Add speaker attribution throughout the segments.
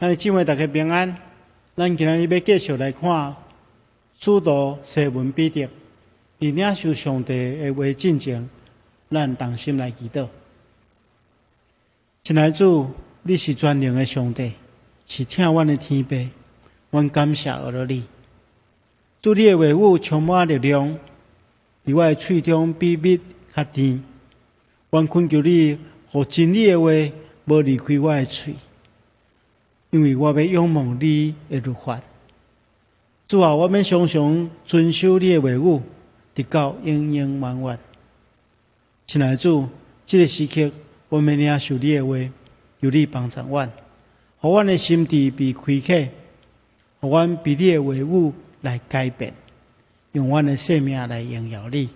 Speaker 1: 咱的姊妹大家平安。咱今日要继续来看使徒西门彼得，伫领受上帝的话进前，咱同心来祈祷。亲爱的主，你是全能的上帝，是听阮的天父，阮感谢而了你。主，你的话语充满力量，伫我的喙中比蜜较甜。阮恳求你，互真理的话无离开我的喙。因为我要仰望你的律法，主啊，我们常常遵守你的话语，直到永永远远。亲爱的主，这个时刻，我们领受你的话，求你帮助阮，互阮的心智被开启，互阮被你的话语来改变，用阮的生命来荣耀你。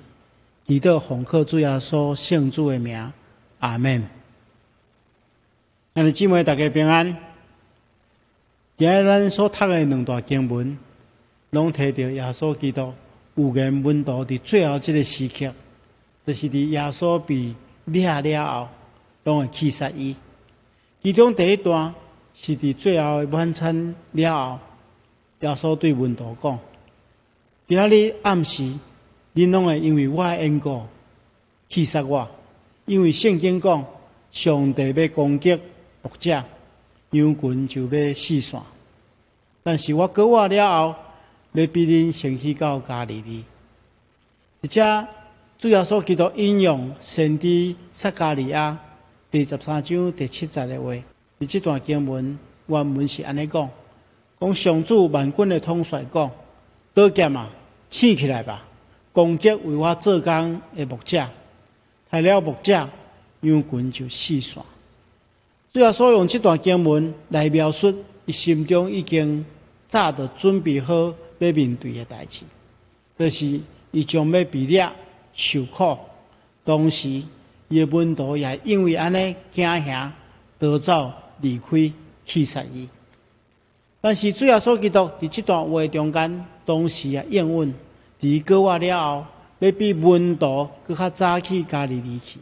Speaker 1: 祈祷奉靠主耶稣圣主的名，阿门。咱的姊妹大家平安。今日咱所读的两段经文，拢提到耶稣基督有言门徒伫最后这个时刻，就是伫耶稣被掠了后，拢会去杀伊。其中第一段是伫最后的晚餐了后，耶稣对门徒讲：今仔日暗时，恁拢会因为我的缘故去杀我，因为圣经讲，上帝要攻击牧者。羊群就要四散，但是我过活了后，要比恁先去到加利利。而且主耶稣基督引用先知撒迦利亚第13章第7节的话，伫这段经文原文是安尼讲：讲上主万军的统帅讲，刀剑啊，醒起来吧，攻击为我做工的牧者，害了牧者，羊群就四散。主要所用这段经文来描述伊心中已经早就准备好要面对的代志，就是伊将要被掠受苦，同时伊的门徒也因为安尼惊吓逃走离开去杀伊。但是主要所基督伫这段话中间，同时也应允伫过活了后，要比门徒更较早去加利利去。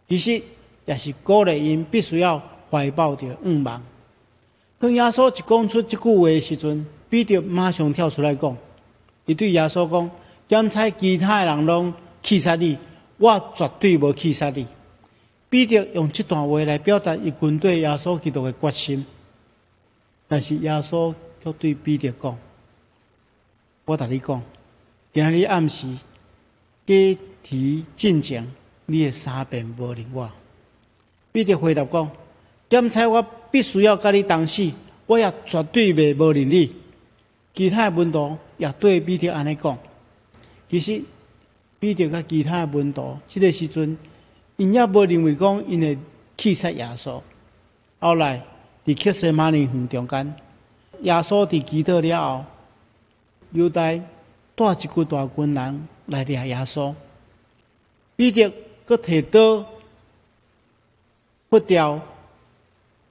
Speaker 1: 其实也是鼓励因必须要怀抱着愿望。当耶稣一讲出这句话的时阵，彼得马上跳出来讲，伊对耶稣讲：检查其他的人拢去杀你，我绝对无去杀你。彼得用这段话来表达伊军队耶稣基督的决心。但是耶稣却对彼得讲：我甲你讲，今日暗时加提进前，你会3遍无认我。彼得回答讲：检查我必须要甲你同死，我也绝对袂无认你。其他的门徒也对彼得安尼讲。其实彼得甲其他的门徒，这个时阵，因也无认为讲因会去杀耶稣。后来伫克西马尼园中间，耶稣伫祈祷了后，犹大带一群大军人来掠耶稣。彼得佫摕刀拔掉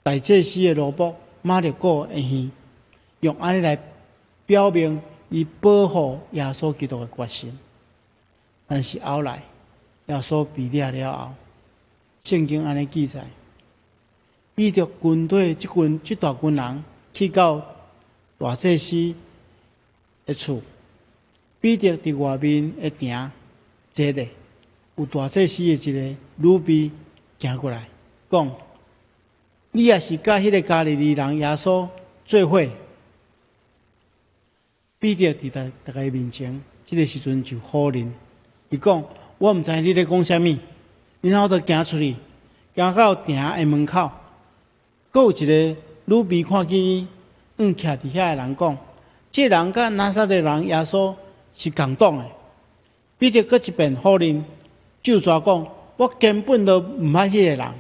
Speaker 1: 大祭司的罗卜马勒古的耳，用安尼来表明伊保护耶稣基督的决心。但是后来耶稣被掠了后，圣经安尼记载，彼得军队这大群人去到大祭司的厝，彼得伫外面的埕坐咧，有大祭司的一个女婢行过来，讲：你也是甲迄个加利利人耶稣做伙。彼得伫大家面前，这个时阵就否认，伊讲：我毋知你咧讲啥物。然后就行出去，行到埕的门口，佫有一个女婢看见伊，徛伫遐的人讲：这人甲拿撒勒人耶稣是共党的。彼得佫一遍否认，就抓讲：我根本都毋捌迄个人。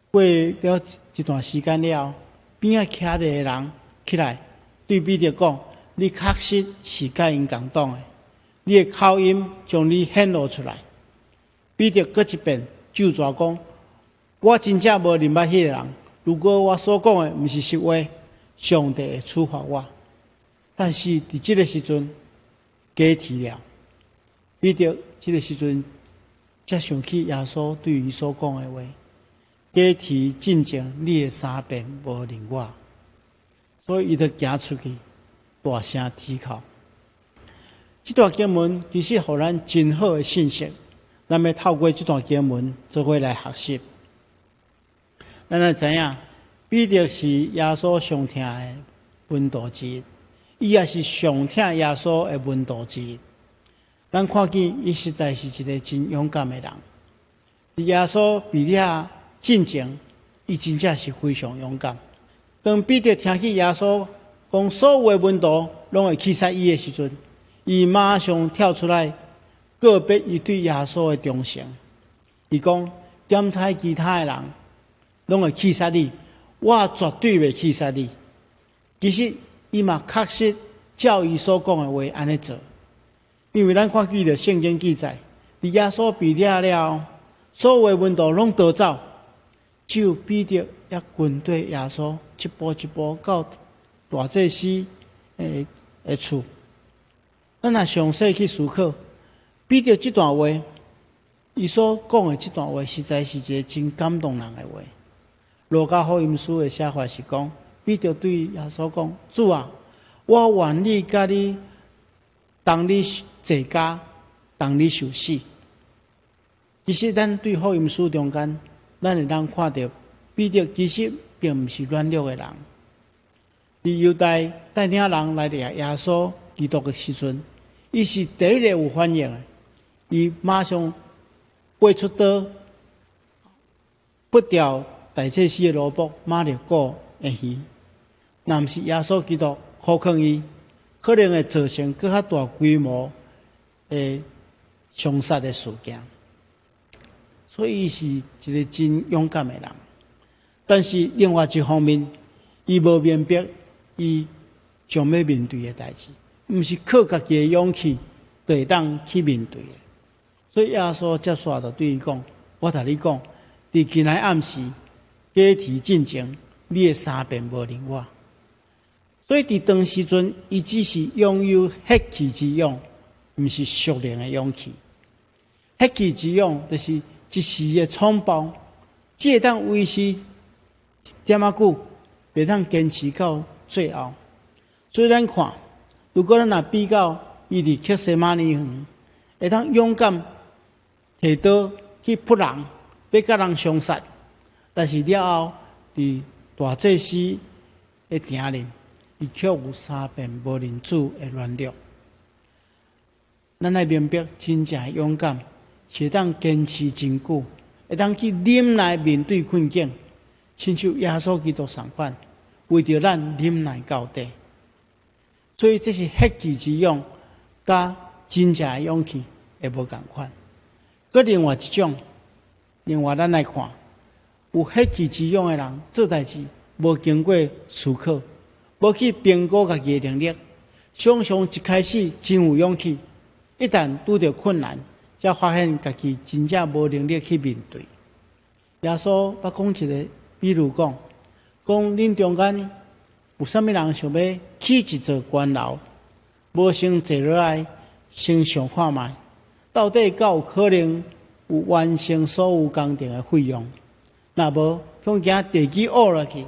Speaker 1: 过了一段时间了后，边仔徛着的人起来对彼得讲：你确实是甲因共党的，你的口音将你显露出来。彼得佫一遍就抓讲：我真正无认捌迄个人。如果我所讲的毋是实话，上帝会处罚我。但是伫这个时阵，假提了，彼得这个时阵才想起耶稣对伊所讲的话。假提进前，你的三遍无认我，所以伊就行出去，大声啼哭。这段经文其实予咱真好的信息，咱要透过这段经文做伙来学习。咱要知影，彼得是耶稣上疼的门徒之一，伊也是上疼耶稣的门徒之一。咱看见伊实在是一个真勇敢的人。耶稣彼得进前，伊真正是非常勇敢。当彼得听见耶稣讲所有的门徒拢会气杀伊的时阵，伊马上跳出来告别伊对耶稣的忠诚。伊讲：检查其他的人拢会气杀你，我绝对袂气杀你。其实伊嘛确实照伊所讲的话安尼做，因为咱看见的圣经记载，伫耶稣被抓了，所有的门徒拢逃走，只有彼得也跟对耶稣一步一步到大祭司的厝。咱若详细去思考，彼得这段话，伊所讲的这段话，实在是一个真感动人的话。路加福音书的写法是讲，彼得对耶稣讲：“主啊，我愿意甲你同你坐家，同你受死。”其实，咱对福音书中间，咱会当看到，彼得其实并不是软弱的人。伫犹太带领人来掠耶稣基督的时阵，伊是第一个有反应的，伊马上拔出刀，拔掉大祭司的萝卜，马勒过的鱼。若毋是耶稣基督护劝伊，可能会造成更较大规模的凶杀的事件。所以伊是一个真勇敢的人。但是另外一方面，伊无明白伊将要面对的代志。毋是靠家己的勇气就会当去面对的，所以耶稣接续就对伊讲：“我同你讲，伫今日暗时，假提进前，你的三遍无认我。”所以伫当时阵，伊只是拥有血气之勇，毋是属灵的勇气。血气之勇就是一时的冲动，只会当维持一点仔久，袂当坚持到最后。所以咱看。如果咱若比较伊伫克西马尼园，会当勇敢摕刀去扑人，要甲人相杀，但是了后伫大祭司的庭里，伊却有三遍无认主的软弱。咱来明白真正的勇敢，是当坚持真久，会当去忍耐面对困境，亲像耶稣基督相反，为着咱忍耐到底。所以这是血气之勇，甲真正的勇气会无共款。佮另外一种，咱来看，有血气之勇的人做代志，无经过思考，无去评估家己的能力，常常一开始真有勇气，一旦拄到困难，才发现家己真正无能力去面对。耶稣捌讲一个，比如讲恁中间。有啥物人想要起一座监牢，无先坐落来，先想看卖，到底敢有可能有完成所有工程的费用？若无，恐惊地基挖落去，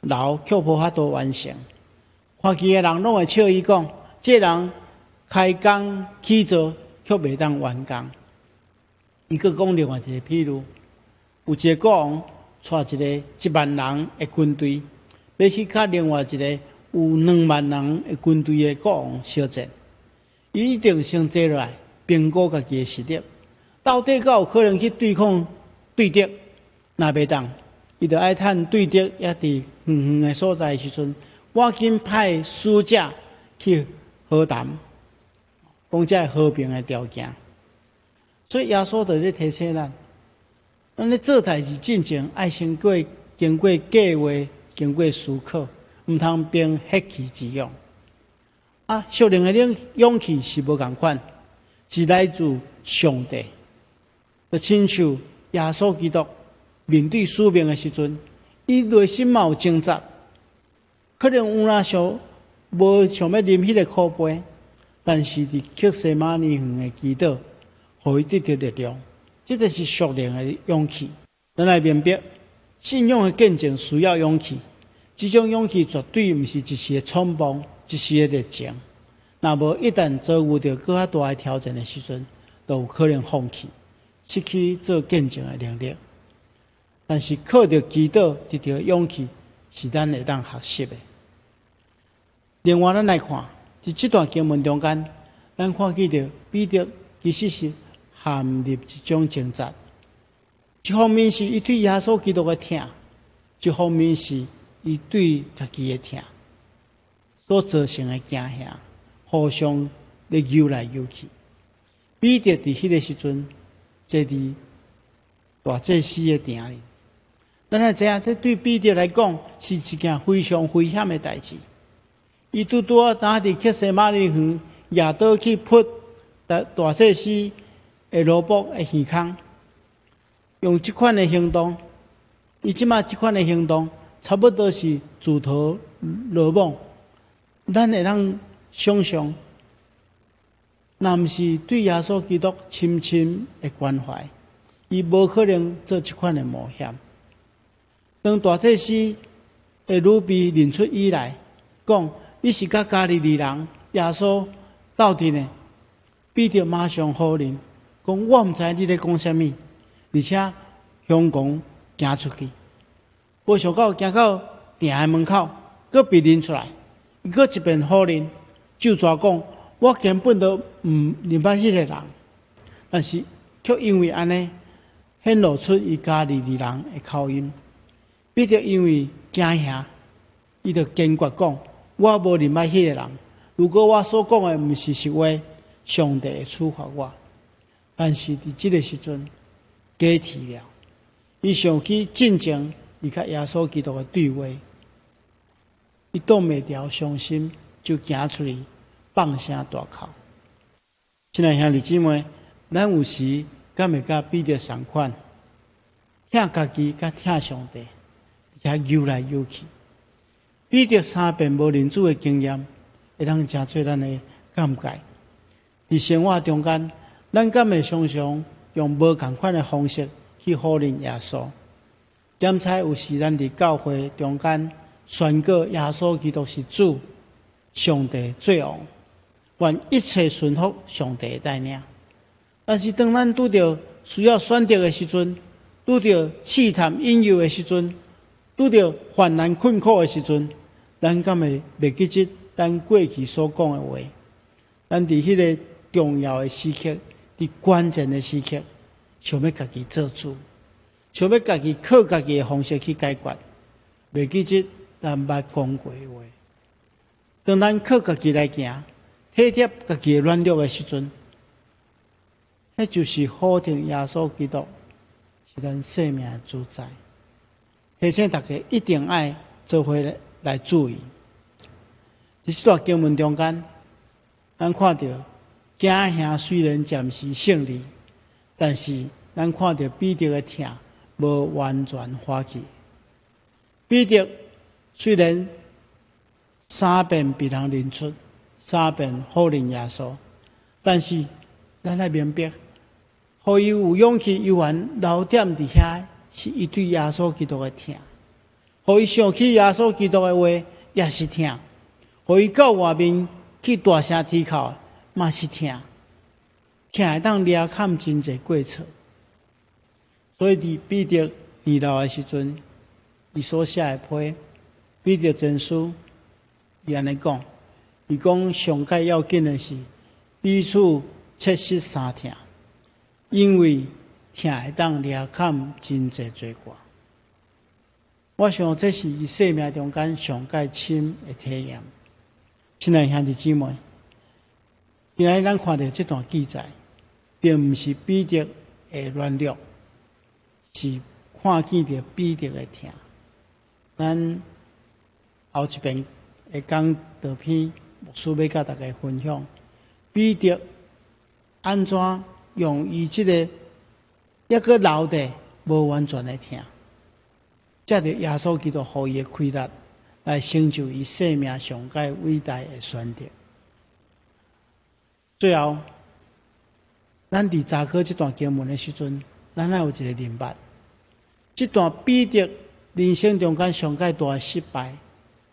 Speaker 1: 牢却无法度完成。看见的人拢会笑伊讲：这人开工起座，却袂当完工。伊佫讲另外一个譬如，有一个国王带一个10000人的军队。要去甲另外一个有2万人的军队的国王相战，伊一定先坐落来评估家己的实力，到底敢有可能去对抗对敌？若袂当，伊就爱趁对敌也伫远远的所在的时阵，赶紧派使者去和谈，讲这和平的条件。所以耶稣就咧提醒咱咧做代志进前，爱先经过计划。经过思考，毋通凭血气之勇。属灵的勇气是无共款，是来自上帝。就亲像耶稣基督面对使命的时阵，伊内心嘛有挣扎，可能有无想要啉迄个苦杯，但是伫克西马尼园的祈祷，互伊得到力量，这就是属灵的勇气。咱来明白，信仰的见证需要勇气，这种勇气绝对不是一时的冲动，一时的热情。若无一旦遭遇到更较大的挑战的时阵，就有可能放弃，失去做见证的能力。但是靠着祈祷得到勇气，是咱会当学习的。另外，咱来看，在这段经文中间，咱看见到彼得其实是陷入一种挣扎。一方面是伊对耶稣基督的疼，一方面是伊对家己的疼所造成的惊吓，互相咧游来游去。彼得伫迄个时阵，坐伫大祭司的殿里。咱来知影，这对彼得来讲是一件非常危险的代志。伊拄拄打伫克西马尼园，夜倒去扑大祭司的罗卜的耳孔。用这款的行动，伊即马这款的行动，差不多是自投罗网。咱会当想象，若毋是对耶稣基督深深的关怀，伊无可能做这款的冒险。当大祭司的女婢认出伊来，讲你是甲加利利人耶稣斗阵的，彼得马上否认，讲我毋知你咧讲啥物。而且向公行出去，无想到行到店的门口，佫被认出来，伊佫一遍否认，就抓讲我根本都毋认捌迄个人，但是却因为安尼显露出伊加利利人的口音。彼得因为惊吓，伊就坚决讲我无认捌迄个人。如果我所讲的毋是实话，上帝会处罚我。但是伫即个时阵，假体了，伊想起进前伊甲耶稣基督的对话，伊挡袂牢伤心，就行出去放声大哭。亲爱兄弟姊妹，咱有时敢会甲彼得同款，疼家己甲疼上帝，而且游来游去。彼得三遍无认主的经验，会当真做咱的感慨。伫生活中间，咱敢会常常用无同款的方式去否认耶稣。点彩有时咱伫教会中间宣告耶稣基督是主，上帝最王，愿一切顺服上帝的带领。但是当咱拄着需要选择的时阵，拄着试探引诱的时阵，拄着患难困苦的时阵，咱敢会袂记得咱过去所讲的话？咱伫迄个重要的时刻，伫关键的时刻，想要家己做主，想要家己靠家己的方式去解决，袂记得咱捌讲过的话。当咱靠家己来行，体贴家己的软弱的时阵，那就是否定耶稣基督是咱生命的主宰。提醒大家一定爱做伙来注意。在这段经文中间，咱看到假兄虽然暂时胜利，但是咱看到彼得的疼无完全花去。彼得虽然三遍被人认出，三遍否认耶稣，但是咱来明白，互伊有勇气依然留点伫遐，是伊对耶稣基督的疼；互伊想起耶稣基督的话，也是疼；互伊到外面去大声啼哭，嘛是疼。疼会当掠看真侪过错。所以伫彼得年老的时阵，伊所写的批，彼得前书，伊安尼讲，伊讲上界要紧的是彼此切实相疼，因为疼会当掠看真侪罪过。我想这是伊生命中间上界深的体验。亲爱兄弟姊妹，今日咱看到这段记载，并不是彼得的软弱，是看见着彼得的疼。咱后一遍会讲道篇，牧师要甲大家分享，彼得安怎用伊这个一个留的无完全的疼，才着耶稣基督予伊的开力，来成就伊生命上界伟大的选择。最后，咱伫查考这段经文的时阵，咱还有一个明白，这段彼得人生中间上界大的失败，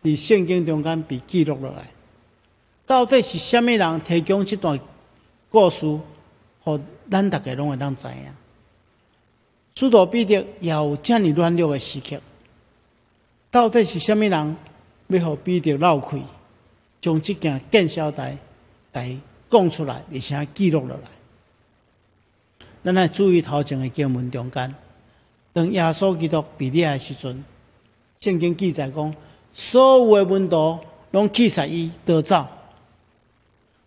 Speaker 1: 伫圣经中间被记录落来。到底是虾米人提供这段故事，互咱大家拢会当知影？使徒彼得也有这么软弱的时刻，到底是虾米人要互彼得闹开，将这件见晓代来讲出来，而且记录落来？咱来注意头前的经文中间，当耶稣基督被掠的时阵，圣经记载讲，所有的门徒拢气杀伊逃走。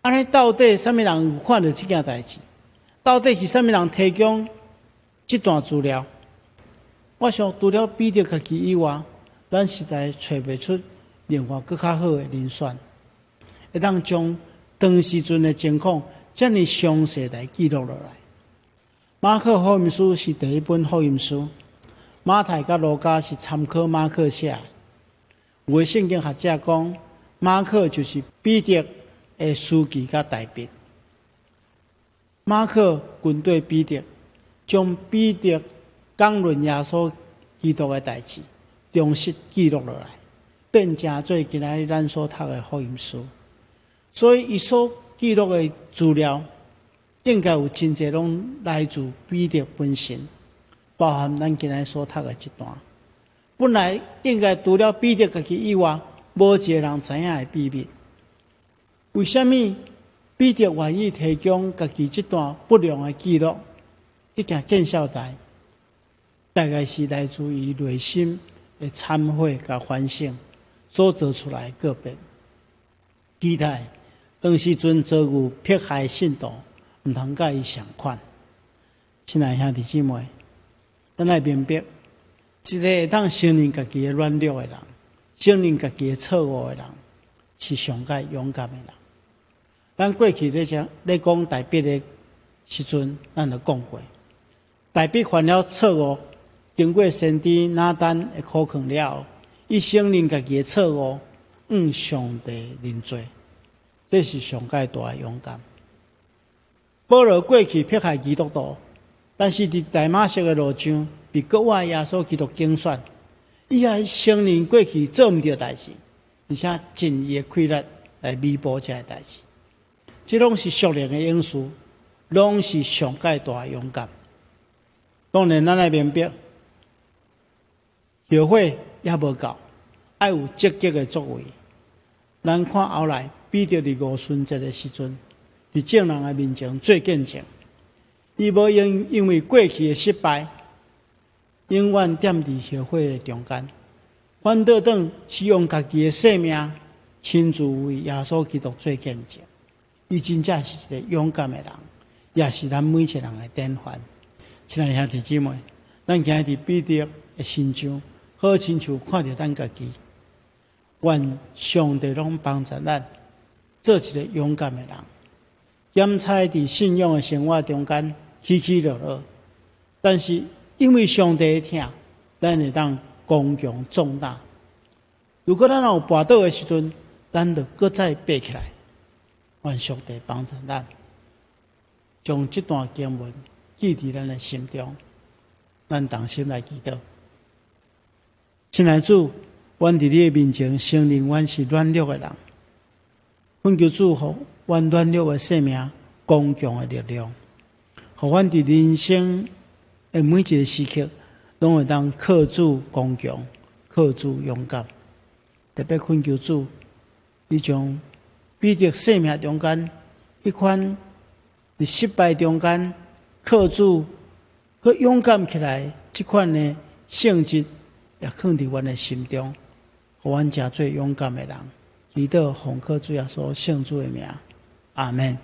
Speaker 1: 安尼到底什么人有看到这件代志？到底是什么人提供这段资料？我想除了彼得家己以外，咱实在找不出另外更较好的人选，会当将当时阵的情况这么详细来记录落来。马可福音书是第一本福音书，马太甲路加是参考马可写的。有的圣经学者讲，马可就是彼得的司机甲代笔。马可军队彼得，将彼得讲论耶稣基督的代志，忠实记录落来，变成做今仔咱所读的福音书。所以，伊所记录的资料，应该有真侪拢来自彼得本身，包含咱今仔所读的这段。本来应该除了彼得家己以外，无一个人知影的秘密。为什么彼得愿意提供家己这段不良的记录？这件见晓代，大概是来自于内心的忏悔甲反省所做出来的个别。期待当时阵遭遇迫害信徒，毋通甲伊相款。亲爱兄弟姊妹，咱来明白，一个会当承认家己的软弱的人，承认家己的错误的人，是上界勇敢的人。咱过去咧讲大笔的时阵，咱就讲过，大笔犯了错误，经过先知拿单的苦劝了后，伊承认家己的错误，向上帝认罪，这是上界大的勇敢。保罗过去迫害基督徒，但是伫大马色的路上被国外耶稣基督竞选，伊还承认过去做毋对代志，而且尽伊的气力来弥补这个代志。这拢是属灵的因素，拢是上界大的勇敢。当然，咱来明白，教会也无够，要有积极的作为。咱看后来彼得伫五旬节的时阵，伫众人的面前做见证，伊无因为过去的失败，永远踮伫教会的中间，反倒等是用家己的性命亲自为耶稣基督做见证。伊真正是一个勇敢的人，也是咱每一个人的典范。亲爱的兄弟姊妹，咱今日伫彼得的身上，好亲像看到咱家己，愿上帝拢帮助咱，做一个勇敢的人。检查伫信仰的生活中间起起落落，但是因为上帝的疼，咱会当刚强壮大。如果咱有跋倒的时阵，咱就搁再爬起来。愿上帝帮助咱，将这段经文记伫咱的心中，咱同心来祈祷。亲爱的主，阮伫你的面前承认阮是软弱的人，恳求主互阮软弱的生命刚强的力量，互阮伫人生的每一个时刻，拢会当靠主刚强，靠主勇敢。特别恳求主，你将彼得生命中间迄款伫失败中间靠主，佮勇敢起来，这款的性质也放伫阮的心中，互阮诚做勇敢的人。祈祷奉靠主耶稣圣主的名，阿门。